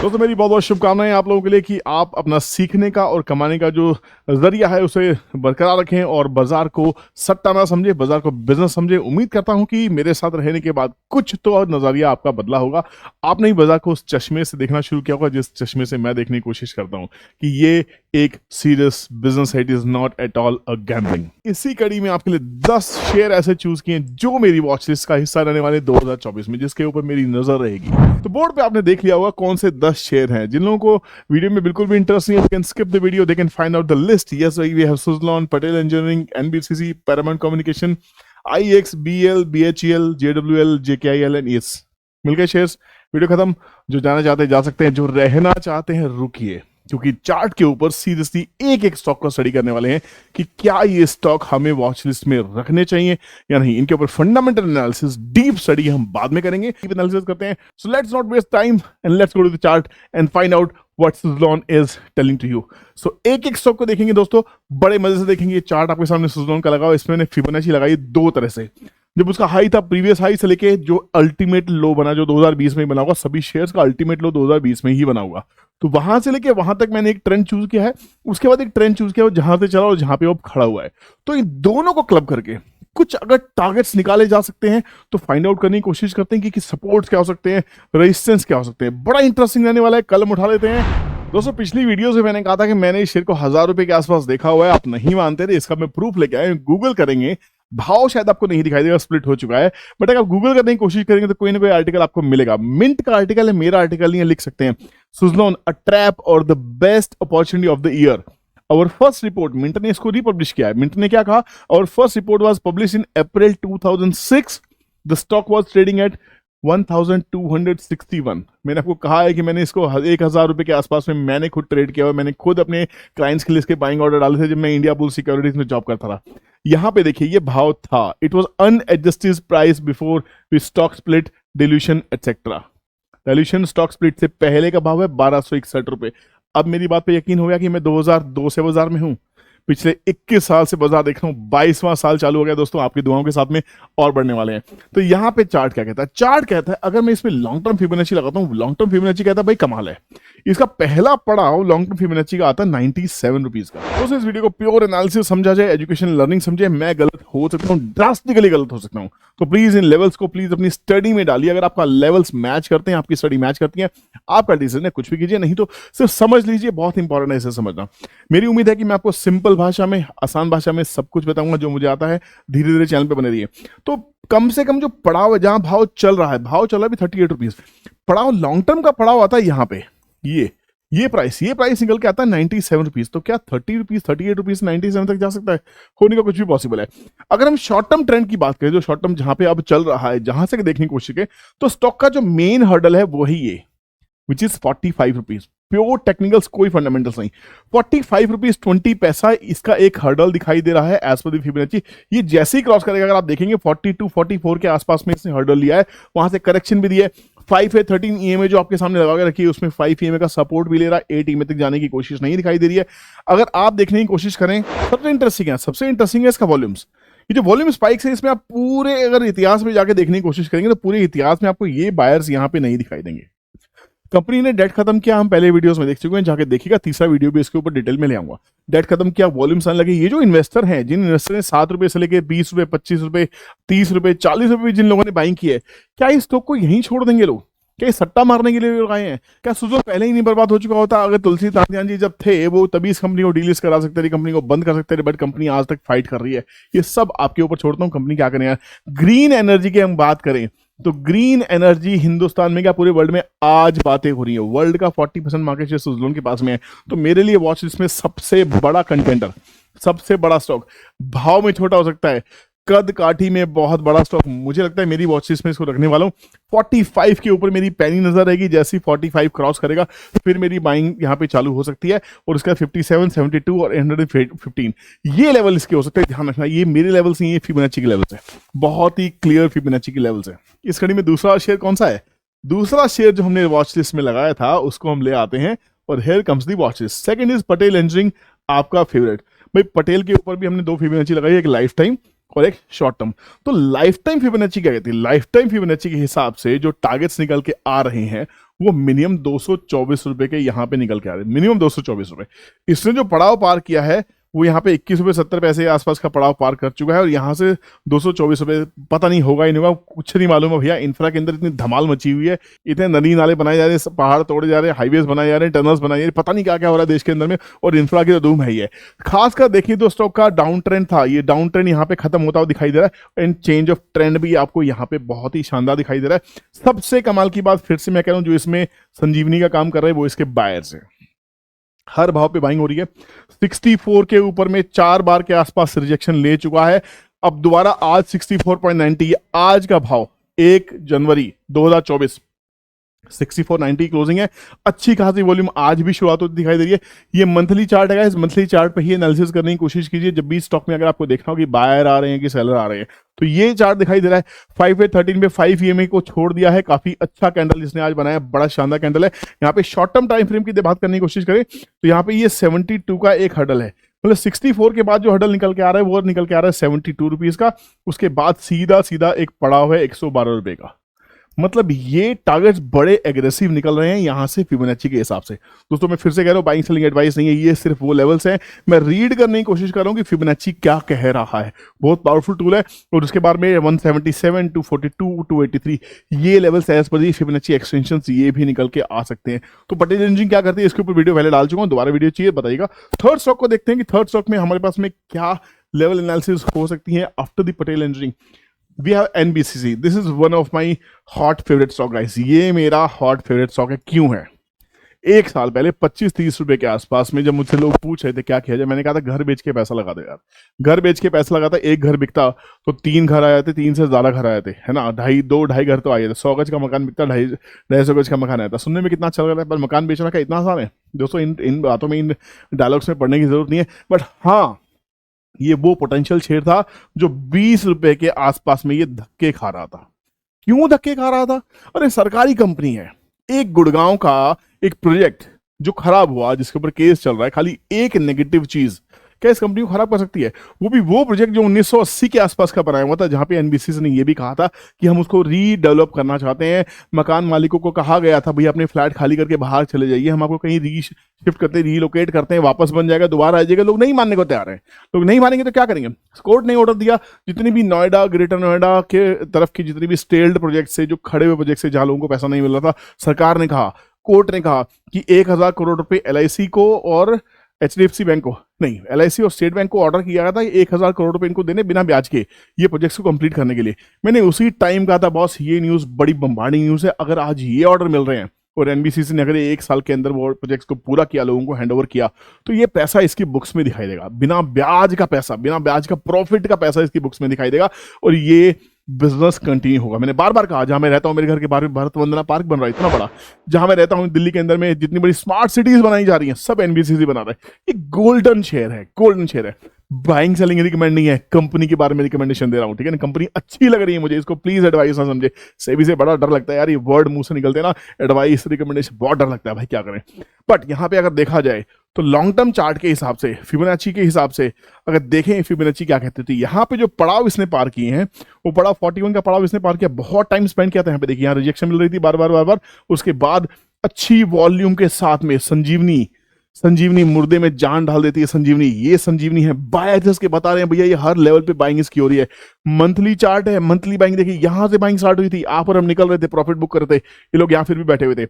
दोस्तों मेरी बहुत बहुत शुभकामनाएं आप लोगों के लिए कि आप अपना सीखने का और कमाने का जो जरिया है उसे बरकरार रखें और बाजार को सट्टा ना समझे, बाजार को बिजनेस समझे। उम्मीद करता हूं कि मेरे साथ रहने के बाद कुछ तो नजरिया आपका बदला होगा। आपने ही बाजार को उस चश्मे से देखना शुरू किया होगा जिस चश्मे से मैं देखने की कोशिश करता हूं कि ये एक सीरियस बिजनेस है, it is not at all a gambling. इसी कड़ी में आपके लिए 10 शेयर ऐसे चूज किए जो मेरी वॉच लिस्ट का हिस्सा रहने वाले 2024 में, जिसके ऊपर मेरी नजर रहेगी। तो बोर्ड पे आपने देख लिया होगा कौन से 10 शेयर हैं। जिन लोगों को वीडियो में बिल्कुल भी इंटरेस्ट नहीं है, can skip the video, they can find out the list. Yes we have Suzlon, Patel engineering, NBCC, Paramount communication, IX, BL, BHEL, JWL, JKIL and ES. मिल गए शेयर्स। वीडियो खत्म। जो जाना चाहते हैं जा सकते हैं, जो रहना चाहते हैं रुकिए, क्योंकि चार्ट के ऊपर सीरियसली एक एक स्टॉक का स्टडी करने वाले हैं कि क्या ये स्टॉक हमें वॉच लिस्ट में रखने चाहिए या नहीं। इनके ऊपर फंडामेंटल एनालिसिस, डीप स्टडी हम बाद में करेंगे, डीप एनालिसिस करते हैं। So let's not waste time and let's go to the chart and find out what Suzlon is telling to you. So एक एक स्टॉक को देखेंगे दोस्तों, बड़े मजे से देखेंगे। ये चार्ट आपके सामने सुज़लोन का लगा हुआ, इसमें मैंने फिबोनाची लगाई दो तरह से। जब उसका हाई था, प्रीवियस हाई से लेके जो अल्टीमेट लो बना, जो 2020 में बना होगा, सभी शेयर्स का अल्टीमेट लो 2020 में ही बना होगा। तो वहां से लेके वहां तक मैंने एक ट्रेंड चूज किया है, उसके बाद एक ट्रेंड चूज किया जहां से चला और जहां पे वो खड़ा हुआ है। तो इन दोनों को क्लब करके कुछ अगर टारगेट्स निकाले जा सकते हैं तो फाइंड आउट करने की कोशिश करते हैं कि सपोर्ट्स क्या हो सकते हैं, रेजिस्टेंस क्या हो सकते हैं। बड़ा इंटरेस्टिंग रहने वाला है, कलम उठा लेते हैं। दोस्तों पिछली वीडियो से मैंने कहा था कि मैंने इस शेयर को 1000 रुपए के आसपास देखा हुआ है। आप नहीं मानते थे, इसका मैं प्रूफ लेके आए। गूगल करेंगे, भाव शायद आपको नहीं दिखाई देगा, स्प्लिट हो चुका है, बट अगर आप गूगल करने की कोशिश करेंगे तो कोई ना कोई आर्टिकल आपको मिलेगा। मिंट का आर्टिकल है, मेरा आर्टिकल नहीं है, लिख सकते हैं सुज़लोन अ ट्रैप और the best opportunity of the year. और फर्स्ट रिपोर्ट मिंट ने इसको रिपब्लिश किया है। मिंट ने क्या कहा, और first report was publish in April 2006। The stock was trading at 1261। मैंने आपको कहा है कि मैंने इसको 1000 रुपए के आसपास में मैंने खुद ट्रेड किया हुआ। मैंने खुद अपने क्लाइंट्स के लिए इसके बाइंग ऑर्डर डाले थे जब मैं इंडिया बुल सिक्योरिटीज में जॉब करता था। यहां पे देखिए ये भाव था, it was unadjusted price before we stock split, dilution etcetera. Dilution stock split से पहले का भाव है 1261 रुपए। अब मेरी बात पे यकीन हो गया कि मैं 2002 से बाजार में हूं। पिछले 21 साल से बाजार देख रहा हूं, 22वां साल चालू हो गया दोस्तों, आपकी दुआओं के साथ में और बढ़ने वाले हैं। तो यहां पे चार्ट क्या कहता है, चार्ट कहता है अगर मैं इसमें लॉन्ग टर्म फिबोनाची लगाता हूं, लॉन्ग टर्म फिबोनाची कहता है भाई कमाल है। इसका पहला पड़ाव लॉन्ग टर्म फिबोनाची का आता है 97 रुपीज का। दोस्तों इस वीडियो को प्योर एनालिसिस समझा जाए, एजुकेशन लर्निंग समझे। मैं गलत हो सकता हूं, ड्रास्टिकली गलत हो सकता हूं, तो प्लीज इन लेवल्स को प्लीज अपनी स्टडी में डालिए। अगर आपका लेवल्स मैच करते हैं, आपकी स्टडी मैच करती है, आपका डिसीजन है, कुछ भी कीजिए, नहीं तो सिर्फ समझ लीजिए। बहुत इंपॉर्टेंट है इसे समझना। मेरी उम्मीद है कि मैं आपको सिंपल भाषा में, आसान भाषा में सब कुछ बताऊंगा जो मुझे आता है। धीरे धीरे चैनल पे बने रहिए। तो कम से कम जो पड़ाव है, जहां भाव चल रहा है, भाव चल रहा है भी 38 रुपीज, पड़ाव लॉन्ग टर्म का पड़ाव आता है यहां पे, ये प्राइस निकल के आता है 97 रुपीज। तो क्या 30 रुपीज, 38 रुपीज 97 तक जा सकता है? होने का कुछ भी पॉसिबल है। अगर हम शॉर्ट टर्म ट्रेंड की बात करें, जो शॉर्ट टर्म जहां पे अब चल रहा है, जहां से देखने की कोशिश करें, तो स्टॉक का जो मेन हर्डल है वो ही ये, which is 45 rupees. Pure technicals, कोई फंडामेंटल्स नहीं। 45 रुपीज 20 पैसा इसका एक हर्डल दिखाई दे रहा है एज पर द फिबोनाची। ये जैसे ही क्रॉस करेगा, अगर आप देखेंगे 42, 44 के आसपास में इसने हर्डल लिया है, वहां से करेक्शन भी दिया है। 5 है, 13 ईएमए जो आपके सामने लगा के रखी है, उसमें 5 ईएमए का सपोर्ट भी ले रहा है। 8 ईएमए तक जाने की कोशिश नहीं दिखाई दे रही है। अगर आप देखने की कोशिश करें, सबसे इंटरेस्टिंग है इसका वॉल्यूम्स। ये जो वॉल्यूम स्पाइक्स है, इसमें आप पूरे अगर इतिहास में जाके देखने की कोशिश करेंगे तो पूरे इतिहास में आपको ये बायर्स यहाँ पे नहीं दिखाई देंगे। कंपनी ने डेट खत्म किया, हम पहले वीडियोस में देख चुके हैं, जाके देखिएगा। तीसरा वीडियो भी इसके ऊपर डिटेल में ले आऊंगा। डेट खत्म किया, वॉल्यूम्स आने लगे। ये जो इन्वेस्टर हैं, जिन इन्वेस्टर ने 7 रुपए से लेके 20 रुपए, 25 रुपए, 30 रुपए, 40 रुपए जिन लोगों ने बाइंग की है, क्या इस स्टॉक को यहीं छोड़ देंगे लोग? क्या सट्टा मारने के लिए लगाए हैं? क्या सुज़लोन पहले ही नहीं बर्बाद हो चुका होता? अगर तुलसी तांतियान जी जब थे, वो तभी इस कंपनी को डीलिस्ट करा सकते थे, कंपनी को बंद कर सकते थे, बट कंपनी आज तक फाइट कर रही है। ये सब आपके ऊपर छोड़ता हूँ, कंपनी क्या करें यार। ग्रीन एनर्जी की हम बात करें तो ग्रीन एनर्जी हिंदुस्तान में क्या पूरे वर्ल्ड में आज बातें हो रही है। वर्ल्ड का 40% मार्केट शेयर सुज़लोन के पास में है। तो मेरे लिए वॉच लिस्ट में सबसे बड़ा कंटेंटर, सबसे बड़ा स्टॉक, भाव में छोटा हो सकता है, कद काठी में बहुत बड़ा स्टॉक, मुझे लगता है मेरी वॉच लिस्ट में इसको रखने वाला हूं। 45 के ऊपर मेरी पैनी नजर रहेगी। जैसे ही 45 क्रॉस करेगा फिर मेरी बाइंग यहां पे चालू हो सकती है, और उसका 57, 72 और 115 ये लेवल इसके हो सकते हैं। ध्यान रखना, ये मेरे लेवल्स नहीं, ये फिबोनाची के लेवल्स है। बहुत ही क्लियर फिबोनाची के लेवल्स है। इस कड़ी में दूसरा शेयर कौन सा है? दूसरा शेयर जो हमने वॉच लिस्ट में लगाया था उसको हम ले आते हैं, और here comes the watch list. Second is Patel engineering, आपका फेवरेट। भाई पटेल के ऊपर भी हमने 2 फिबोनाची लगाई, एक लाइफ टाइम और एक शॉर्ट टर्म। तो लाइफ टाइम फिबोनाची क्या कहती है? लाइफ टाइम फिबोनाची के हिसाब से जो टारगेट्स निकल के आ रहे हैं वो मिनिमम 224 रुपए के यहाँ पे निकल के आ रहे हैं, मिनिमम 224 रुपए। इसने जो पड़ाव पार किया है वो यहाँ पे 21 रुपए 70 पैसे के आसपास का पड़ाव पार कर चुका है, और यहाँ से 224 रुपए पता नहीं होगा ही नहीं होगा, कुछ नहीं मालूम है भैया। इंफ्रा के अंदर इतनी धमाल मची हुई है, इतने नदी नाले बनाए जा रहे हैं, पहाड़ तोड़े जा रहे हैं, हाईवेज बनाए जा रहे हैं, टनल्स बनाए जा रहे हैं, पता नहीं क्या क्या हो रहा है देश के अंदर में, और इंफ्रा की तो धूम है ही है। खासकर देखिए तो स्टॉक का डाउन ट्रेंड था, ये डाउन ट्रेंड यहाँ पे खत्म होता हुआ दिखाई दे रहा है, एंड चेंज ऑफ ट्रेंड भी आपको यहाँ पे बहुत ही शानदार दिखाई दे रहा है। सबसे कमाल की बात फिर से मैं कह रहा हूँ, जो इसमें संजीवनी का काम कर रहे हैं वो इसके बायर्स है। हर भाव पे बाइंग हो रही है। 64 के ऊपर में 4 बार के आसपास रिजेक्शन ले चुका है, अब दोबारा आज 64.90 आज का भाव 1 जनवरी 2024 6490 क्लोजिंग है। अच्छी खासी वॉल्यूम आज भी शुरुआत होती दिखाई दे रही है। ये मंथली चार्ट है, इस मंथली चार्ट पे ही एनालिसिस करने की कोशिश कीजिए जब भी स्टॉक में अगर आपको देखना हो कि बायर आ रहे हैं कि सेलर आ रहे हैं। तो ये चार्ट दिखाई दे रहा है 5/13 पे 5 EMA को छोड़ दिया है, काफी अच्छा कैंडल इसने आज बनाया, बड़ा शानदार कैंडल है। यहाँ पे शॉर्ट टर्म टाइम फ्रेम की बात करने की कोशिश करें तो यहाँ पे ये 72 का एक हडल है, मतलब 64 के बाद जो हडल निकल के आ रहा है वो निकल के आ रहा है 72 रुपीज का। उसके बाद सीधा सीधा एक पड़ाव है 112 रुपए का। मतलब ये टारगेट्स बड़े एग्रेसिव निकल रहे हैं यहाँ से फिबोनाची के हिसाब से। दोस्तों मैं फिर से कह रहा हूँ, बाइंग सेलिंग एडवाइस नहीं है, ये सिर्फ वो लेवल्स हैं, मैं रीड करने की कोशिश कर रहा हूँ कि फिबोनाची क्या कह रहा है। बहुत पावरफुल टूल है। और उसके बाद में 177, 242, 283 ये लेवल्स एज पर दी फिबोनाची एक्सटेंशंस ये भी निकल के आ सकते हैं। तो पटेल इंजीनियरिंग क्या करती है इसके ऊपर वीडियो पहले डाल चुका हूँ, दोबारा वीडियो चाहिए बताइएगा। थर्ड स्टॉक को देखते हैं कि थर्ड स्टॉक में हमारे पास में क्या लेवल एनालिसिस हो सकती है after the Patel engineering. We have NBCC. This is one of my hot favorite stock guys. ये मेरा hot favorite stock है। क्यों है? एक साल पहले 25-30 रुपए के आसपास में जब मुझसे लोग पूछ रहे थे क्या किया जाए, मैंने कहा था घर बेच के पैसा लगा दो यार। घर बेच के पैसा लगाता, एक घर बिकता तो 3 घर आ जाते, 3 से ज्यादा घर आ जाते, है ना, 2.5 घर तो आ जाते। 100 गज का मकान बिकता, 250 गज का मकान आता। सुनने में कितना अच्छा लग रहा है, पर मकान बेचना का इतना आसान है दोस्तों? इन बातों में, इन डायलॉग्स में पढ़ने की जरूरत नहीं है। बट हाँ, ये वो पोटेंशियल शेयर था जो 20 रुपए के आसपास में ये धक्के खा रहा था। क्यों धक्के खा रहा था? अरे सरकारी कंपनी है, एक गुड़गांव का एक प्रोजेक्ट जो खराब हुआ, जिसके ऊपर केस चल रहा है, खाली एक नेगेटिव चीज क्या इस कंपनी को खराब कर सकती है? वो भी वो प्रोजेक्ट जो 1980 के आसपास का बनाया हुआ था, जहां पे एनबीसीसी ने ये भी कहा था कि हम उसको रीडेवलप करना चाहते हैं। मकान मालिकों को कहा गया था भैया अपने फ्लैट खाली करके बाहर चले जाइए, हम आपको कहीं शिफ्ट करते हैं, रीलोकेट करते हैं, वापस बन जाएगा, दोबारा आ जाएगा। लोग नहीं मानने को तैयार है। लोग नहीं मानेंगे तो क्या करेंगे? कोर्ट ने ऑर्डर दिया, जितनी भी नोएडा, ग्रेटर नोएडा के तरफ की जितनी भी स्टेल्ड प्रोजेक्ट से, जो खड़े हुए प्रोजेक्ट से जहां लोगों को पैसा नहीं मिल रहा था, सरकार ने कहा, कोर्ट ने कहा कि 1000 करोड़ रुपए LIC को और HDFC बैंक को, नहीं, LIC और स्टेट बैंक को ऑर्डर किया गया था 1000 करोड़ रुपए इनको देने बिना ब्याज के, ये प्रोजेक्ट्स को कंप्लीट करने के लिए। मैंने उसी टाइम कहा था बॉस ये न्यूज़ बड़ी बम्बार्डिंग न्यूज़ है, अगर आज ये ऑर्डर मिल रहे हैं और एनबीसीसी ने अगर 1 साल के अंदर वो प्रोजेक्ट्स को पूरा किया, लोगों को हैंडओवर किया, तो ये पैसा इसकी बुक्स में दिखाई देगा। बिना ब्याज का पैसा, बिना ब्याज का प्रॉफिट का पैसा इसकी बुक्स में दिखाई देगा, और ये बिजनेस कंटिन्यू होगा। मैंने बार बार कहा, जहां मैं रहता हूं मेरे घर के बाहर भारत वंदना पार्क बन रहा है इतना बड़ा, जहां मैं रहता हूं दिल्ली के अंदर में जितनी बड़ी स्मार्ट सिटीज बनाई जा रही हैं सब एनबीसीसी बना रहा है। ये गोल्डन शेयर है, गोल्डन शेयर है। बाइंग सेलिंग रिकमेंड नहीं है, कंपनी के बारे में रिकमेंडेशन दे रहा हूं, ठीक है ना। कंपनी अच्छी लग रही है मुझे, इसको प्लीज एडवाइस ना समझे। सेबी से बड़ा डर लगता है यार, ये वर्ड मुंह से निकलते हैं ना, एडवाइस रिकमेंडेशन, बहुत डर लगता है भाई, क्या करें। बट यहाँ पे अगर देखा जाए तो लॉन्ग टर्म चार्ट के हिसाब से, फिबोनाची के हिसाब से अगर देखें फिबोनाची क्या कहती थी, यहाँ पे जो पड़ाव इसने पार किए हैं, वो पड़ाव 41 का पड़ाव इसने पार किया, बहुत टाइम स्पेंड किया था यहाँ पे। देखिए यहाँ रिजेक्शन मिल रही थी बार बार, उसके बाद अच्छी वॉल्यूम के साथ में संजीवनी मुर्दे में जान डाल देती है संजीवनी। ये संजीवनी है, बायर्स के बता रहे हैं भैया ये हर लेवल पे बाइंग इसकी हो रही है। मंथली चार्ट है, मंथली बाइंग देखिए, यहां से बाइंग स्टार्ट हुई थी, आप और हम निकल रहे थे, प्रॉफिट बुक कर रहे थे, ये लोग यहां फिर भी बैठे हुए थे।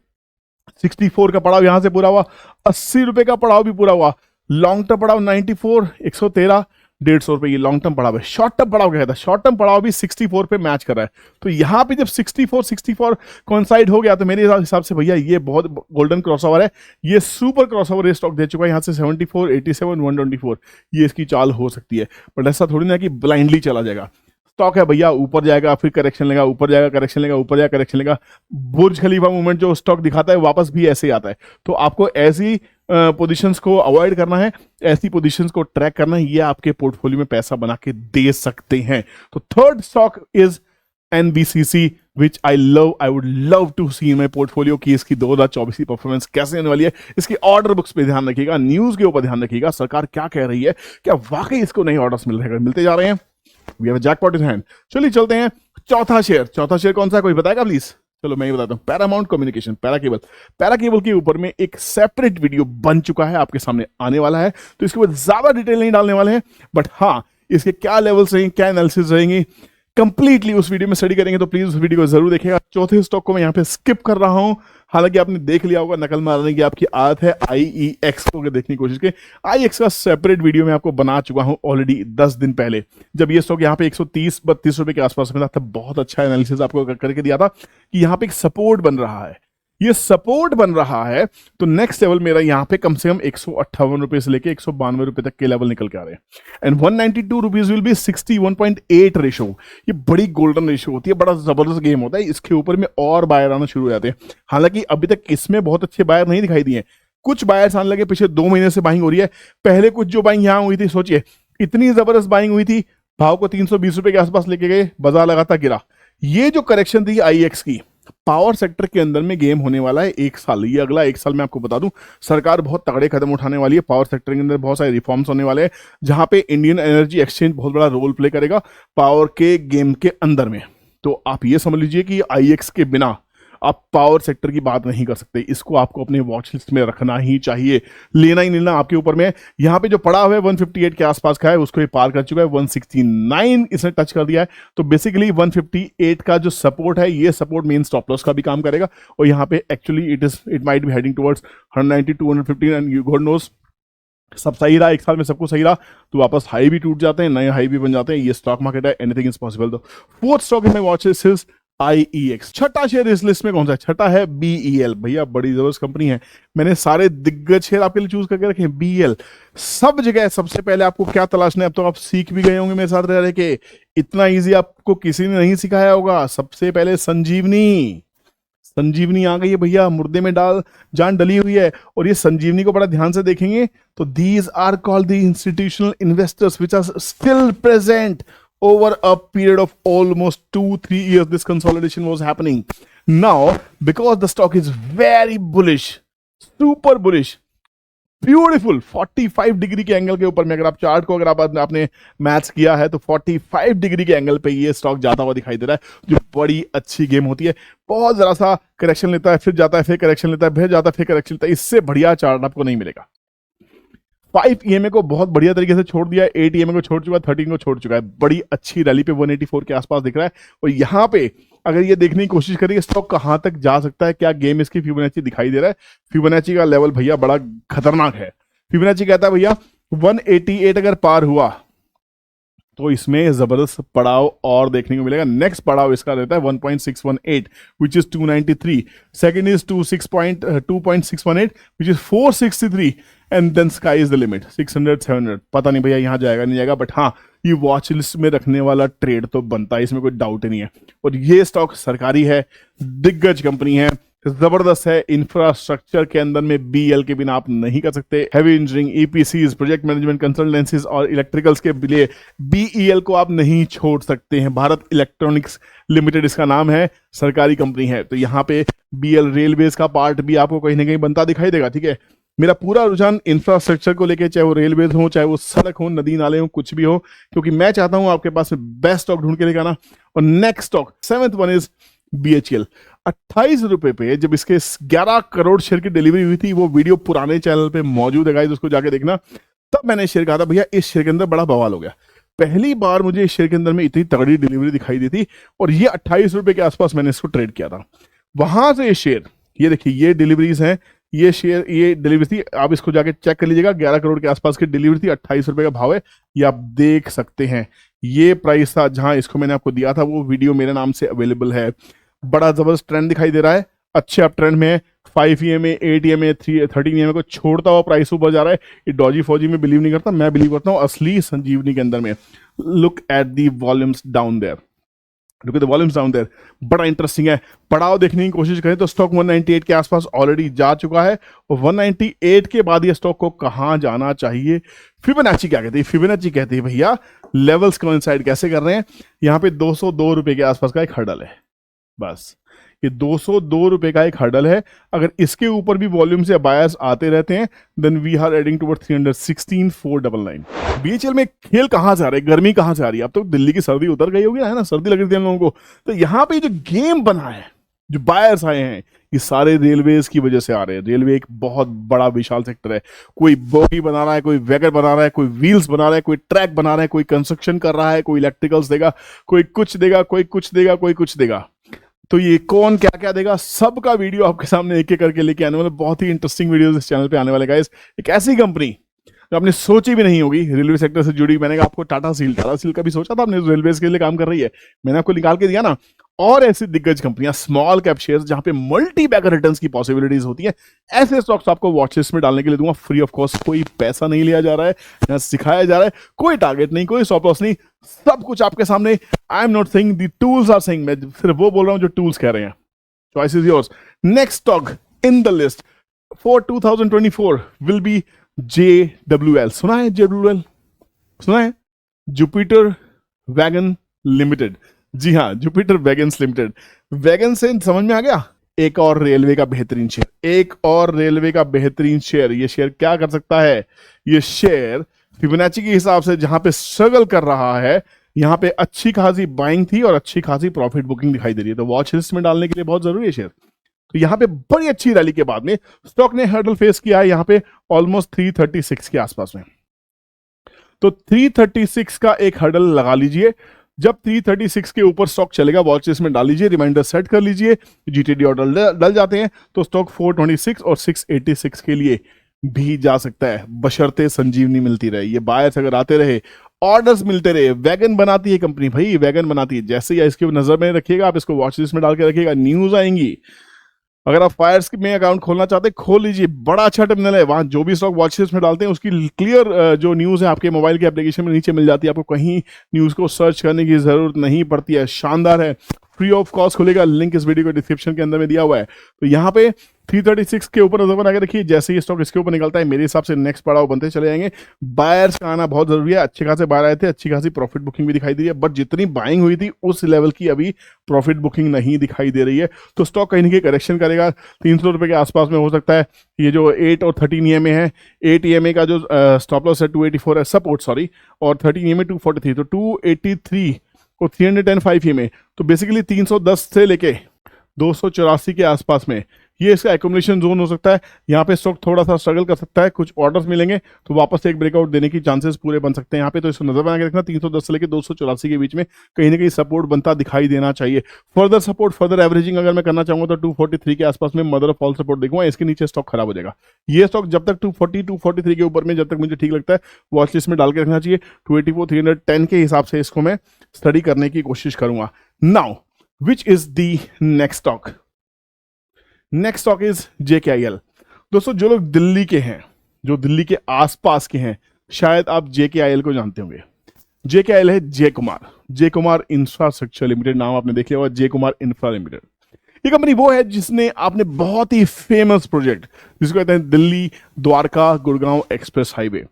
64 का पड़ाव यहां से पूरा हुआ, 80 रुपए का पड़ाव भी पूरा हुआ, लॉन्ग टर्म पड़ाव 94, 113, 150 रुपए ये लॉन्ग टर्म पड़ाव है। शॉर्ट टर्म पड़ाव क्या था? शॉर्ट टर्म पड़ाव भी 64 पे मैच कर रहा है। तो यहाँ पे जब 64 कॉन्साइड हो गया तो मेरे हिसाब से भैया ये बहुत गोल्डन क्रॉसओवर है, ये सुपर क्रॉसओवर ये स्टॉक दे चुका है। यहाँ से 74, 87, 124 ये इसकी चाल हो सकती है। बट ऐसा थोड़ी ना कि ब्लाइंडली चला जाएगा। स्टॉक है भैया, ऊपर जाएगा फिर करेक्शन लेगा, ऊपर जाएगा करेक्शन लेगा, ऊपर जाएगा करेक्शन लेगा। बुर्ज खलीफा मूवमेंट जो स्टॉक दिखाता है वापस भी ऐसे ही आता है। तो आपको ऐसी पोजीशंस को अवॉइड करना है, ऐसी पोजीशंस को ट्रैक करना है, ये आपके पोर्टफोलियो में पैसा बना के दे सकते हैं। तो third stock is NBCC which I would love to see in my portfolio की इसकी 2024 की परफॉर्मेंस कैसे होने वाली है। इसकी ऑर्डर बुक्स पे ध्यान रखिएगा, न्यूज के ऊपर ध्यान रखिएगा, सरकार क्या कह रही है, क्या वाकई इसको नए ऑर्डर्स मिलते जा रहे हैं। We have a jackpot in hand। चलिए चलते हैं चौथा शेयर कौन सा है, कोई बताएगा प्लीज? चलो मैं ये बताता हूँ, पैरामाउंट कम्युनिकेशन, पैरा केबल के ऊपर में एक सेपरेट वीडियो बन चुका है, आपके सामने आने वाला है, तो इसके बाद ज्यादा डिटेल नहीं डालने वाले हैं, बट हाँ इसके क्या लेवल्स रहेंगे, क्या एनालिसिस रहेंगी, कंप्लीटली उस वीडियो में स्टडी करेंगे, तो प्लीज उस वीडियो को जरूर देखिएगा। चौथे स्टॉक को मैं यहाँ पे स्किप कर रहा हूं, हालांकि आपने देख लिया होगा, नकल मारने की आपकी आदत है, IEX को अगर देखने की कोशिश करें, IEX का सेपरेट वीडियो मैं आपको बना चुका हूं ऑलरेडी 10 दिन पहले, जब ये स्टॉक यहाँ पे 130-32 रुपए के आसपास में था, तब बहुत अच्छा एनालिसिस आपको करके दिया था कि यहाँ पे एक सपोर्ट बन रहा है, ये सपोर्ट बन रहा है, तो नेक्स्ट लेवल मेरा यहाँ पे कम से कम 158 रुपए से लेके 192 रुपए तक के लेवल निकल के आ रहे हैं, and 192 rupees will be 61.8 ratio. ये बड़ी गोल्डन रेशो होती है, बड़ा जबरदस्त गेम होता है, इसके ऊपर में और बायर आना शुरू हो जाते हैं। हालांकि अभी तक इसमें बहुत अच्छे बायर नहीं दिखाई दिए, कुछ बायर्स आने लगे, पिछले 2 महीने से बाइंग हो रही है, पहले कुछ जो बाइंग यहाँ हुई थी, सोचिए इतनी जबरदस्त बाइंग हुई थी, भाव को 320 रुपए के आसपास लेके गए, बाजार लगातार गिरा। ये जो करेक्शन थी IEX की, पावर सेक्टर के अंदर में गेम होने वाला है 1 साल, ये अगला 1 साल मैं आपको बता दूं, सरकार बहुत तगड़े कदम उठाने वाली है, पावर सेक्टर के अंदर बहुत सारे रिफॉर्म्स होने वाले हैं, जहां पे इंडियन एनर्जी एक्सचेंज बहुत बड़ा रोल प्ले करेगा पावर के गेम के अंदर में। तो आप ये समझ लीजिए कि IEX के बिना आप पावर सेक्टर की बात नहीं कर सकते, इसको आपको अपने वॉच लिस्ट में रखना ही चाहिए, लेना ही लेना आपके ऊपर में। यहाँ पे जो पड़ा हुआ है 158 के आसपास का है, उसको ये पार कर चुका है, 169 इसने टच कर दिया है, तो बेसिकली 158 का जो सपोर्ट है, ये सपोर्ट मेन स्टॉप लॉस का भी काम करेगा, और यहाँ पे actually it might be heading towards 190 215, and you God knows सब सही रहा, 1 साल में सब कुछ सही रहा, तो वापस हाई भी टूट जाते हैं, नए हाई भी बन जाते हैं, ये स्टॉक मार्केट है, एनीथिंग इज पॉसिबल। तो fourth stock in my watch list is IEX। छठा शेयर इस लिस्ट में कौन सा है? छठा है BEL। भैया बड़ी जबरदस्त कंपनी है, मैंने सारे दिग्गज शेयर आपके लिए चूज करके रखे हैं। BEL सब जगह, सबसे पहले आपको क्या तलाशना है, अब तो आप सीख भी गए होंगे मेरे साथ रह रहे के, इतना इजी आपको किसी ने नहीं सिखाया होगा। सबसे पहले संजीवनी, संजीवनी आ गई है भैया, मुर्दे में डाल जान डली हुई है, और ये संजीवनी को बड़ा ध्यान से देखेंगे तो these are called the institutional investors which are still present over a period of almost 2-3 years. This consolidation was happening. Now because the stock is very bullish, super bullish, beautiful 45 degree के angle के ऊपर में, अगर आप chart को अगर आपने match किया है तो 45 डिग्री के एंगल पे ये स्टॉक जाता हुआ दिखाई दे रहा है, जो बड़ी अच्छी गेम होती है। बहुत जरा सा करेक्शन लेता है, फिर जाता है, फिर करेक्शन लेता है, फिर जाता है, फिर करेक्शन लेता है, इससे बढ़िया चार्ट आपको नहीं मिलेगा। 5 EMA को बहुत बढ़िया तरीके से छोड़ दिया है, 8 EMA को छोड़ चुका है, 13 को छोड़ चुका है, बड़ी अच्छी रैली पे 184 के आसपास दिख रहा है। और यहाँ पे अगर ये देखने की कोशिश करें स्टॉक कहां तक जा सकता है, क्या गेम इसकी फिबोनाची दिखाई दे रहा है, फिबोनाची का लेवल भैया बड़ा खतरनाक है। फिबोनाची कहता है भैया 188 अगर पार हुआ तो इसमें जबरदस्त पड़ाव और देखने को मिलेगा। नेक्स्ट पड़ाव इसका रहता है 1.618 which is 293, second is 2.618 which is 463, and then sky is the limit 600 700। पता नहीं भैया यहाँ जाएगा नहीं जाएगा, बट हाँ ये वॉच लिस्ट में रखने वाला ट्रेड तो बनता है, इसमें कोई डाउट नहीं है। और ये स्टॉक सरकारी है, दिग्गज कंपनी है, जबरदस्त है, इंफ्रास्ट्रक्चर के अंदर में BEL के बिना आप नहीं कर सकते। Heavy engineering, EPCs, project management, consultancies और इलेक्ट्रिकल्स के लिए BEL को आप नहीं छोड़ सकते हैं। भारत इलेक्ट्रॉनिक्स लिमिटेड इसका नाम है, सरकारी कंपनी है। तो यहाँ पे BEL रेलवेज का पार्ट भी आपको कहीं ना कहीं बनता दिखाई देगा। ठीक है, मेरा पूरा रुझान इंफ्रास्ट्रक्चर को लेके, चाहे वो रेलवेज हो, चाहे वो सड़क हो, नदी नाले हो, कुछ भी हो, क्योंकि मैं चाहता हूं आपके पास बेस्ट स्टॉक ढूंढ के लेके आना। और next stock 7th one is BHEL। 28 रुपए पे जब इसके 11 करोड़ शेयर की डिलीवरी हुई थी, वो वीडियो पुराने चैनल पे मौजूद है गाइस, उसको जाके देखना। तब मैंने शेयर कहा था भैया इस शेयर के अंदर बड़ा बवाल हो गया। पहली बार मुझे इस शेयर के अंदर में इतनी तगड़ी डिलीवरी दिखाई दी थी, और ये 28 रुपए के आसपास मैंने इसको ट्रेड किया था। वहां से ये शेयर, ये देखिए ये डिलीवरीज हैं, ये शेयर, ये डिलीवरी थी, आप इसको जाके चेक कर लीजिएगा, 11 करोड़ के आसपास की डिलीवरी थी, 28 रुपए का भाव है, ये आप देख सकते हैं। ये प्राइस था जहां इसको मैंने आपको दिया था, वो वीडियो मेरे नाम से अवेलेबल है। बड़ा जबरदस्त ट्रेंड दिखाई दे रहा है, अच्छे अप ट्रेंड में है। 5 EMA, 8 EMA, 13 EMA को छोड़ता हुआ प्राइस ऊपर जा रहा है। ये डॉजी फौजी में बिलीव नहीं करता, मैं बिलीव करता हूँ असली संजीवनी के अंदर में। Look at the volumes down there, look at the volumes down there, बड़ा इंटरेस्टिंग है। पड़ाव देखने की कोशिश करें तो स्टॉक 198 के आसपास ऑलरेडी जा चुका है, और 198 के बाद ये स्टॉक को कहां जाना चाहिए। फिबोनाची क्या कहती है? फिबोनाची कहती है भैया लेवल्स कोइंसाइड कैसे कर रहे हैं। यहाँ पे 202 रुपए के आसपास का एक हर्डल है, बस ये 202 रुपए का एक हर्डल है। अगर इसके ऊपर भी वॉल्यूम से बायर्स आते रहते हैं, then we are edging toward 316,499। BHEL में खेल कहां से आ रहा है, गर्मी कहां से आ रही है? अब तो दिल्ली की सर्दी उतर गई होगी, है ना, सर्दी लग रही थी हम लोगों को। तो यहाँ पे जो गेम बना है, जो बायर्स आए हैं ये सारे रेलवेज की वजह से आ रहे हैं। रेलवे एक बहुत बड़ा विशाल सेक्टर है। कोई बोगी बना रहा है, कोई वैगन बना रहा है, कोई व्हील्स बना रहा है, कोई ट्रैक बना रहा है, कोई कंस्ट्रक्शन कर रहा है, कोई इलेक्ट्रिकल्स देगा, कोई कुछ देगा, कोई कुछ देगा, कोई कुछ देगा। तो ये कौन क्या क्या देगा, सबका वीडियो आपके सामने एक एक करके लेके आने वाले। बहुत ही इंटरेस्टिंग वीडियोस इस चैनल पे आने वाले गाइस। एक ऐसी कंपनी जो आपने सोची भी नहीं होगी, रेलवे सेक्टर से जुड़ी। मैंने कहा आपको टाटा स्टील का भी सोचा था आपने, रेलवे के लिए काम कर रही है, मैंने आपको निकाल के दिया ना। और ऐसी दिग्गज कंपनियां, स्मॉल कैप शेयर्स जहां पे मल्टी बैगर रिटर्न्स की पॉसिबिलिटीज होती है, ऐसे स्टॉक्स आपको वॉच लिस्ट में डालने के लिए दूंगा फ्री ऑफ कॉस्ट। कोई पैसा नहीं लिया जा रहा है, यहाँ सिखाया जा रहा है, कोई टारगेट नहीं, कोई स्टॉप लॉस नहीं, सब कुछ आपके सामने। I am not saying, the tools are saying, मैं सिर्फ वो बोल रहा हूं जो टूल्स कह रहे हैं। Choice is yours. Next stock in the list for 2024 will be JWL। सुना है JWL? सुना है? Jupiter wagon limited. जी हाँ, जुपिटर वैगन्स लिमिटेड। वैगन से समझ में आ गया? एक और रेलवे का बेहतरीन शेयर, एक और रेलवे का बेहतरीन शेयर। ये शेयर क्या कर सकता है? ये शेयर फिबोनाची के हिसाब से जहां पे स्ट्रगल कर रहा है, यहां पे अच्छी खासी बाइंग थी और अच्छी खासी प्रॉफिट बुकिंग दिखाई दे रही है। तो वॉच लिस्ट में डालने के लिए बहुत जरूरी है शेयर। तो यहां पे बड़ी अच्छी रैली के बाद में स्टॉक ने हर्डल फेस किया है यहां पे ऑलमोस्ट 336 के आसपास में। तो 336 का एक हर्डल लगा लीजिए। जब 336 के ऊपर स्टॉक चलेगा, वॉच लिस्ट में डाल लीजिए, रिमाइंडर सेट कर लीजिए। जीटीडी ऑर्डर डल जाते हैं तो स्टॉक 426 और 686 के लिए भी जा सकता है, बशर्ते संजीवनी मिलती रहे, ये बायर्स अगर आते रहे, ऑर्डर्स मिलते रहे। वैगन बनाती है कंपनी भाई, वैगन बनाती है। जैसे ही इसके नजर में रखिएगा, आप इसको वॉच लिस्ट में डाल के रखिएगा, न्यूज आएंगी। अगर आप फायर्स में अकाउंट खोलना चाहते हैं, खोल लीजिए, बड़ा अच्छा टर्मिनल है। वहां जो भी स्टॉक वॉच लिस्ट में डालते हैं उसकी क्लियर जो न्यूज़ है आपके मोबाइल के एप्लीकेशन में नीचे मिल जाती है। आपको कहीं न्यूज़ को सर्च करने की जरूरत नहीं पड़ती है। शानदार है, फ्री ऑफ कॉस्ट खुलेगा। लिंक इस वीडियो के डिस्क्रिप्शन के अंदर में दिया हुआ है। तो यहाँ पे 336 के ऊपर नजर बना के रखिए। जैसे ही स्टॉक इसके ऊपर निकलता है, मेरे हिसाब से नेक्स्ट पड़ाव बनते चले जाएंगे। बायर्स का आना बहुत जरूरी है। अच्छे खासे बायर आए थे, अच्छी खासी प्रॉफिट बुकिंग भी दिखाई दे रही है, बट जितनी बाइंग हुई थी उस लेवल की अभी प्रॉफिट बुकिंग नहीं दिखाई दे रही है। तो स्टॉक कहीं ना कहीं करेक्शन करेगा। 300 रुपए के आसपास में हो सकता है। ये जो 8 और 13 EMA है, 8 EMA का जो स्टॉप लॉस है 284 है, सपोर्ट सॉरी, और 13 EMA 243, तो 283 और 310 5 EMA, तो बेसिकली 310 से लेके 284 के आसपास में ये इसका एकोमोडेशन जोन हो सकता है। यहाँ पे स्टॉक थोड़ा सा स्ट्रगल कर सकता है, कुछ ऑर्डर्स मिलेंगे तो वापस से एक ब्रेकआउट देने की चांसेस पूरे बन सकते हैं यहाँ पे। तो इसको नजर बना के रखना, 310 से लेकर 284 के बीच में कहीं ना कहीं सपोर्ट बनता दिखाई देना चाहिए। फर्दर सपोर्ट, फर्दर एवरेजिंग अगर मैं करना चाहूंगा तो 243 के आसपास में मदर ऑफ ऑल सपोर्ट देखूंगा। इसके नीचे स्टॉक खराब हो जाएगा। ये स्टॉक जब तक 240 243 के ऊपर में जब तक मुझे ठीक लगता है वॉच लिस्ट में डाल के रखना चाहिए। 284 310 के हिसाब से इसको मैं स्टडी करने की कोशिश करूंगा। Now which is the next stock? Next stock is JKIL। दोस्तों, जो लोग दिल्ली के हैं, जो दिल्ली के आसपास के हैं, शायद आप JKIL को जानते होंगे। JKIL है जय कुमार इंफ्रास्ट्रक्चर लिमिटेड। नाम आपने देख लिया होगा, जय कुमार इंफ्रा लिमिटेड। ये कंपनी वो है जिसने आपने बहुत ही फेमस प्रोजेक्ट जिसको कहते हैं दिल्ली द्वारका गुड़गांव एक्सप्रेस हाईवे।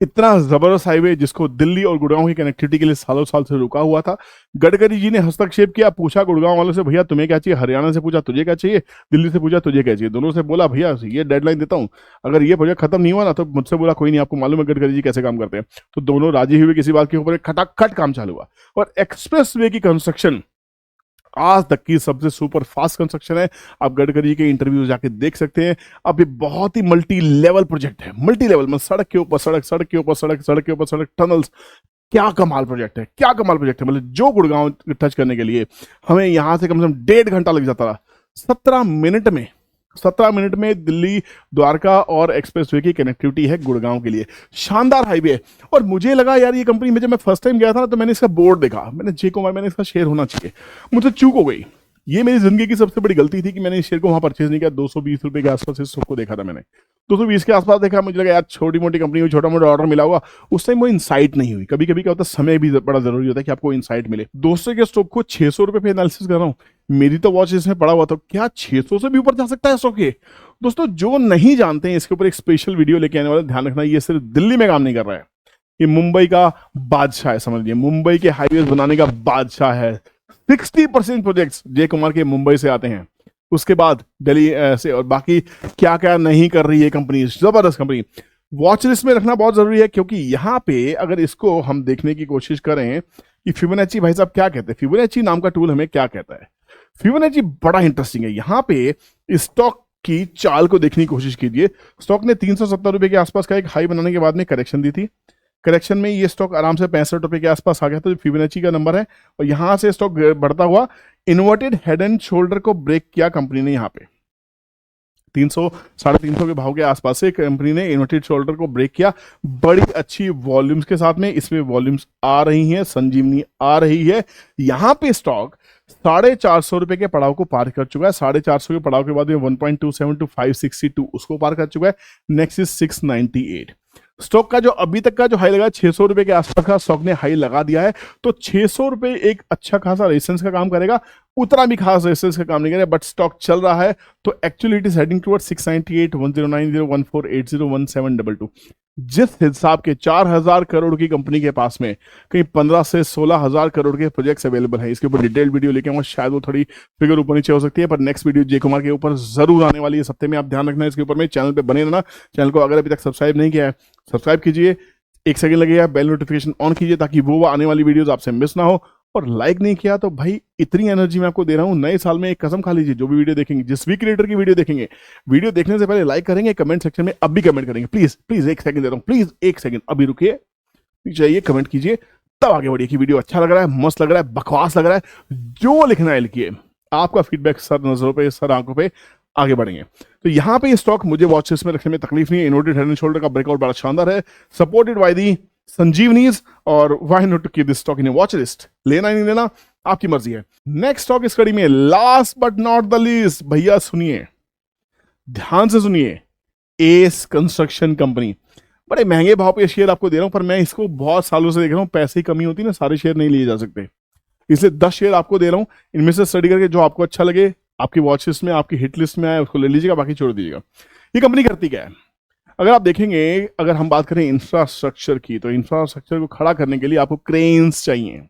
इतना जबरदस्त हाईवे जिसको दिल्ली और गुड़गांव की कनेक्टिविटी के लिए सालों साल से रुका हुआ था। गडकरी जी ने हस्तक्षेप किया, पूछा गुड़गांव वालों से, भैया तुम्हें क्या चाहिए? हरियाणा से पूछा तुझे क्या चाहिए? दिल्ली से पूछा तुझे क्या चाहिए? दोनों से बोला भैया ये डेडलाइन देता हूं, अगर ये प्रोजेक्ट खत्म नहीं हुआ ना तो मुझसे बोला कोई नहीं, आपको मालूम है गडकरी जी कैसे काम करते हैं। तो दोनों राजी हुए किसी बात के ऊपर, खटाखट काम चालू हुआ। और एक्सप्रेस वे की कंस्ट्रक्शन आज तक की सबसे सुपर फास्ट कंस्ट्रक्शन है। आप गडकरी के इंटरव्यू जाके देख सकते हैं। अब ये बहुत ही मल्टी लेवल प्रोजेक्ट है, मल्टी लेवल मतलब सड़क के ऊपर सड़क, सड़क के ऊपर सड़क, सड़क के ऊपर सड़क, टनल्स। क्या कमाल प्रोजेक्ट है, क्या कमाल प्रोजेक्ट है। मतलब जो गुड़गांव टच करने के लिए हमें यहां से कम से कम 1.5 घंटा लग जाता था, 17 मिनट में दिल्ली द्वारका और एक्सप्रेसवे की कनेक्टिविटी है गुड़गांव के लिए। शानदार हाईवे है। और मुझे लगा यार ये कंपनी में, जब मैं फर्स्ट टाइम गया था ना तो मैंने इसका बोर्ड देखा, मैंने जय कुमार, मैंने इसका शेयर होना चाहिए, मुझसे चूक हो गई। ये मेरी जिंदगी की सबसे बड़ी गलती थी कि मैंने इस शेयर को वहां परचेज नहीं किया। 220 रुपए के आसपास इस स्टॉक को देखा था मैंने, 220 के आसपास देखा, मुझे लगा यार छोटी मोटी कंपनी हुई, छोटा मोटा ऑर्डर मिला होगा। उस टाइम वो इनसाइट नहीं हुई। कभी कभी क्या होता है, समय भी बड़ा जरूरी होता है कि आपको इनसाइट मिले। दोस्तों के स्टॉक को 600 रुपए पे एनालिसिस कर रहा हूँ, मेरी तो वॉच इसमें पड़ा हुआ था, क्या 600 से भी ऊपर जा सकता है स्टॉक ये? दोस्तों जो नहीं जानते हैं, इसके ऊपर एक स्पेशल वीडियो लेके आने वाला, ध्यान रखना। ये सिर्फ दिल्ली में काम नहीं कर रहा है, ये मुंबई का बादशाह है, समझ लीजिए मुंबई के हाईवे बनाने का बादशाह है। 60% प्रोजेक्ट्स जय कुमार के मुंबई से आते हैं, उसके बाद दिल्ली से, और बाकी क्या क्या नहीं कर रही है कंपनी। जबरदस्त कंपनी, वॉच लिस्ट में रखना बहुत जरूरी है। क्योंकि यहाँ पे अगर इसको हम देखने की कोशिश करें कि फिबोनाची भाई साहब क्या कहते हैं, फिबोनाची नाम का टूल हमें क्या कहता है? फिबोनाची बड़ा इंटरेस्टिंग है। यहाँ पे स्टॉक की चाल को देखने की कोशिश कीजिए। स्टॉक ने 370 रुपए के आसपास का एक हाई बनाने के बाद में करेक्शन दी थी। करेक्शन में ये स्टॉक आराम से 65 रुपए के आसपास आ गया, तो फिबोनाची का नंबर है। और यहां से स्टॉक बढ़ता हुआ इन्वर्टेड हेड एंड शोल्डर को ब्रेक किया कंपनी ने। यहाँ पे 300 350 के भाव के आसपास से कंपनी ने इन्वर्टेड शोल्डर को ब्रेक किया, बड़ी अच्छी वॉल्यूम्स के साथ में। इसमें वॉल्यूम्स आ रही हैं, संजीवनी आ रही है। यहाँ पे स्टॉक 450 रुपए के पड़ाव को पार कर चुका है। 450 के पड़ाव के बाद में 1.27 टू 562 उसको पार कर चुका है। Next is 698। स्टॉक का जो अभी तक का जो हाई लगा 600 रुपए के आसपास का स्टॉक ने हाई लगा दिया है। तो 600 रुपए एक अच्छा खासा रेजिस्टेंस का काम करेगा, उतना भी खास रेजिस्टेंस का काम नहीं करेगा, बट स्टॉक चल रहा है। तो actually it is heading towards 698, 1090, 1480, 1722। जिस हिसाब के 4000 करोड़ की कंपनी के पास में कहीं 15 से 16,000 करोड़ के प्रोजेक्ट्स अवेलेबल है। इसके ऊपर डिटेल वीडियो लेके आऊंगा, शायद वो थोड़ी फिगर ऊपर नीचे हो सकती है, पर नेक्स्ट वीडियो जय कुमार के ऊपर जरूर आने वाली है इस हफ्ते में। आप ध्यान रखना इसके ऊपर में, चैनल पे बने रहना। चैनल को अगर अभी तक सब्सक्राइब नहीं किया है सब्सक्राइब कीजिए, 1 सेकंड लगेगा, बेल नोटिफिकेशन ऑन कीजिए ताकि वो आने वाली वीडियोस आपसे मिस ना हो। और लाइक नहीं किया तो भाई इतनी एनर्जी मैं आपको दे रहा हूं, नए साल में एक कसम खा लीजिए, जो भी वीडियो देखेंगे, जिस भी क्रिएटर की वीडियो देखेंगे, वीडियो देखने से पहले लाइक करेंगे, कमेंट सेक्शन में अब भी कमेंट करेंगे। प्लीज प्लीज 1 सेकंड दे रहा हूं, प्लीज 1 सेकंड अभी रुकिए, चाहिए कमेंट कीजिए, तब आगे बढ़िए कि वीडियो अच्छा लग रहा है, मस्त लग रहा है, बकवास लग रहा है, जो लिखना है लिखिए। आपका फीडबैक सर नजरों पे, सर आंखों पे, आगे बढ़ेंगे। तो यहाँ पे स्टॉक मुझे वॉच लिस्ट में रखने में तकलीफ नहीं है। इन्वर्टेड हेड एंड शोल्डर का ब्रेकआउट बड़ा शानदार है, सपोर्टेड बाय दी संजीवनीज, और why not to keep this stock in watch list. लेना नहीं लेना आपकी मर्जी है। नेक्स्ट स्टॉक इस कड़ी में, last but not the least, भैया सुनिए, ध्यान से सुनिए, एस कंस्ट्रक्शन कंपनी। बड़े महंगे भाव पे शेयर आपको दे रहा हूं, पर मैं इसको बहुत सालों से देख रहा हूं, पैसे की कमी होती है ना, सारे शेयर नहीं लिए जा सकते, इसलिए 10 शेयर आपको दे रहा हूं। इनमें से स्टडी करके जो आपको अच्छा लगे, आपकी वॉच लिस्ट में, आपकी हिट लिस्ट में आए, उसको ले लीजिएगा, बाकी छोड़ दीजिएगा। ये कंपनी करती क्या है, अगर आप देखेंगे, अगर हम बात करें इंफ्रास्ट्रक्चर की, तो इंफ्रास्ट्रक्चर को खड़ा करने के लिए आपको क्रेन्स चाहिए,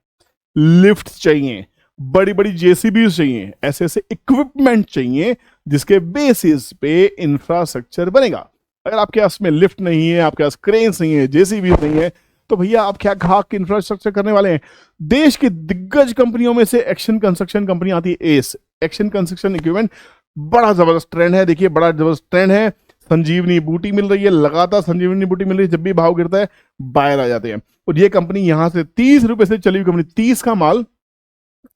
लिफ्ट चाहिए, बड़ी बड़ी जेसीबीज चाहिए, ऐसे ऐसे इक्विपमेंट चाहिए जिसके बेसिस पे इंफ्रास्ट्रक्चर बनेगा। अगर आपके पास में लिफ्ट नहीं है, आपके पास क्रेन्स नहीं है, जेसीबी नहीं है, तो भैया आप क्या खाक इंफ्रास्ट्रक्चर करने वाले हैं। देश की दिग्गज कंपनियों में से एक्शन कंस्ट्रक्शन कंपनी आती है, एस एक्शन कंस्ट्रक्शन इक्विपमेंट। बड़ा जबरदस्त ट्रेंड है, देखिए बड़ा जबरदस्त ट्रेंड है। संजीवनी बूटी मिल रही है, लगातार संजीवनी बूटी मिल रही है, जब भी भाव गिरता है बाहर आ जाते हैं। और ये कंपनी यहां से 30 रुपए से चली हुई कंपनी, 30 का माल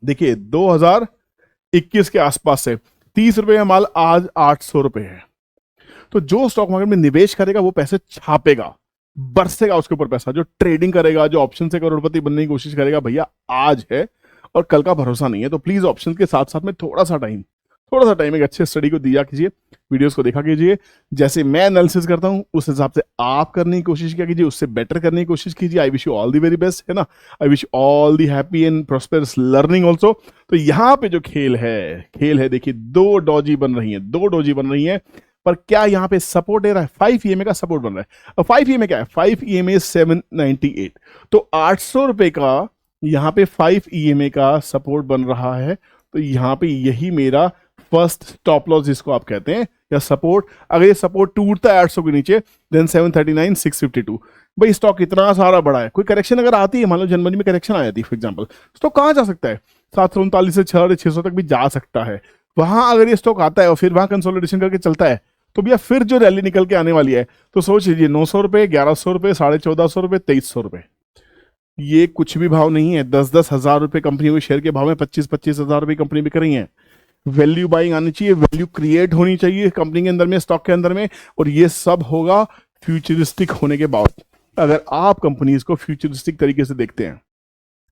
देखिए 2021 के आसपास से 30 रुपए का माल आज 800 रुपए है। तो जो स्टॉक मार्केट में निवेश करेगा वो पैसे छापेगा, बरसेगा उसके ऊपर पैसा। जो ट्रेडिंग करेगा, जो ऑप्शन से करोड़पति बनने की कोशिश करेगा, भैया आज है और कल का भरोसा नहीं है। तो प्लीज ऑप्शन के साथ साथ में थोड़ा सा टाइम एक अच्छे स्टडी को दिया कीजिए, वीडियोस को देखा कीजिए। जैसे मैं एनालिसिस करता हूं उस हिसाब से आप करने की कोशिश किया कीजिए, उससे बेटर करने की कोशिश कीजिए। I wish you all the very best, है ना। I wish all the happy and prosperous learning also. तो यहाँ पे जो खेल है देखिए, दो डॉजी बन रही है, पर क्या यहाँ पे सपोर्ट दे रहा है, 5 EMA का सपोर्ट बन रहा है। और 5 EMA क्या है, 5 EMA 798, तो 800 रुपए का यहाँ पे 5 EMA का सपोर्ट बन रहा है। तो यहाँ पे यही मेरा फर्स्ट स्टॉप लॉस जिसको आप कहते हैं, या सपोर्ट। अगर ये सपोर्ट टूटता है 800 के नीचे, देन 739, 652। भाई स्टॉक इतना सारा बड़ा है, कोई करेक्शन अगर आती है, मान लो जनवरी में करेक्शन आ जाती है फॉर एग्जांपल, स्टॉक कहाँ जा सकता है, 739 से 600 तक भी जा सकता है। वहां अगर ये स्टॉक आता है और फिर वहां कंसोलिडेशन करके चलता है, तो भैया फिर जो रैली निकल के आने वाली है, तो सोच लीजिए 900 रुपए, 1100 रुपए, 1450 रुपए, 2300 रुपए, ये कुछ भी भाव नहीं है। 10-10 हजार रुपए कंपनी के शेयर के भाव में 25-25 हजार रुपए कंपनी बिक रही है। वैल्यू बाइंग आनी चाहिए, वैल्यू क्रिएट होनी चाहिए कंपनी के अंदर में, स्टॉक के अंदर में, और ये सब होगा फ्यूचरिस्टिक होने के बाद। अगर आप कंपनीज को फ्यूचरिस्टिक तरीके से देखते हैं,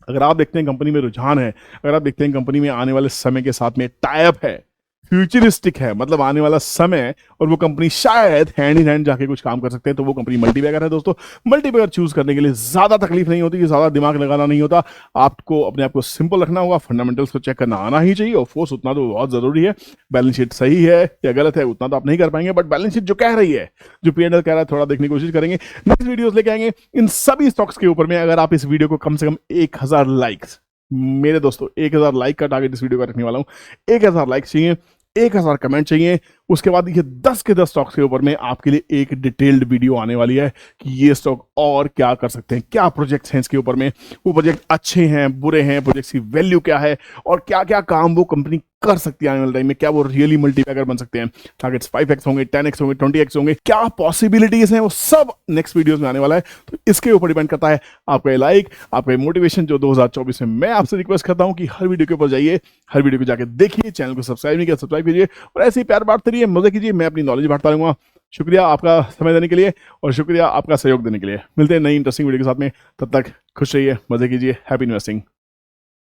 अगर आप देखते हैं कंपनी में रुझान है, अगर आप देखते हैं कंपनी में आने वाले समय के साथ में टाई अप है, फ्यूचरिस्टिक है, मतलब आने वाला समय, और वो कंपनी शायद हैंड इन हैंड जाके कुछ काम कर सकते हैं, तो वो कंपनी मल्टीबैगर है दोस्तों। मल्टीबैगर चूज करने के लिए ज्यादा तकलीफ नहीं होती, ज्यादा दिमाग लगाना नहीं होता। आपको अपने आप को सिंपल रखना होगा, फंडामेंटल्स को चेक करना आना ही चाहिए। ऑफ कोर्स उतना तो बहुत जरूरी है। बैलेंस शीट सही है या गलत है उतना तो आप नहीं कर पाएंगे, बट बैलेंस शीट जो कह रही है, जो P&L कह रहा है, थोड़ा देखने की कोशिश करेंगे। नेक्स्ट वीडियोस लेके आएंगे इन सभी स्टॉक्स के ऊपर में। अगर आप इस वीडियो को कम से कम 1000 लाइक्स, मेरे दोस्तों 1000 लाइक का टारगेट इस वीडियो का रखने वाला हूं। 1000 लाइक चाहिए, 1000 कमेंट चाहिए, उसके बाद ये 10 के 10 स्टॉक्स के ऊपर में आपके लिए एक डिटेल्ड वीडियो आने वाली है कि ये स्टॉक और क्या कर सकते हैं, क्या प्रोजेक्ट्स हैं इसके ऊपर में, वो प्रोजेक्ट अच्छे हैं बुरे हैं, प्रोजेक्ट्स की वैल्यू क्या है और क्या क्या काम वो कंपनी कर सकती है आने वाले टाइम में, क्या वो रियली मल्टीबैगर बन सकते हैं, टारगेट्स 5x होंगे, 10x होंगे, 20x होंगे, क्या पॉसिबिलिटीज हैं, वो सब नेक्स्ट वीडियोस में आने वाला है। तो इसके ऊपर डिपेंड करता है आपका ये लाइक, आपका मोटिवेशन जो 2024 में मैं आपसे रिक्वेस्ट करता हूं कि हर वीडियो के ऊपर जाइए, हर वीडियो को जाकर देखिए, चैनल को सब्सक्राइब नहीं किया सब्सक्राइब कीजिए और ऐसे ही प्यार बांटते रहिए, मजे कीजिए, मैं अपनी नॉलेज बांटता रहूंगा। शुक्रिया आपका समय देने के लिए और शुक्रिया आपका सहयोग देने के लिए। मिलते हैं नई इंटरेस्टिंग वीडियो के साथ में, तब तक खुश रहिए, मजे कीजिए, हैप्पी इन्वेस्टिंग,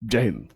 जय हिंद।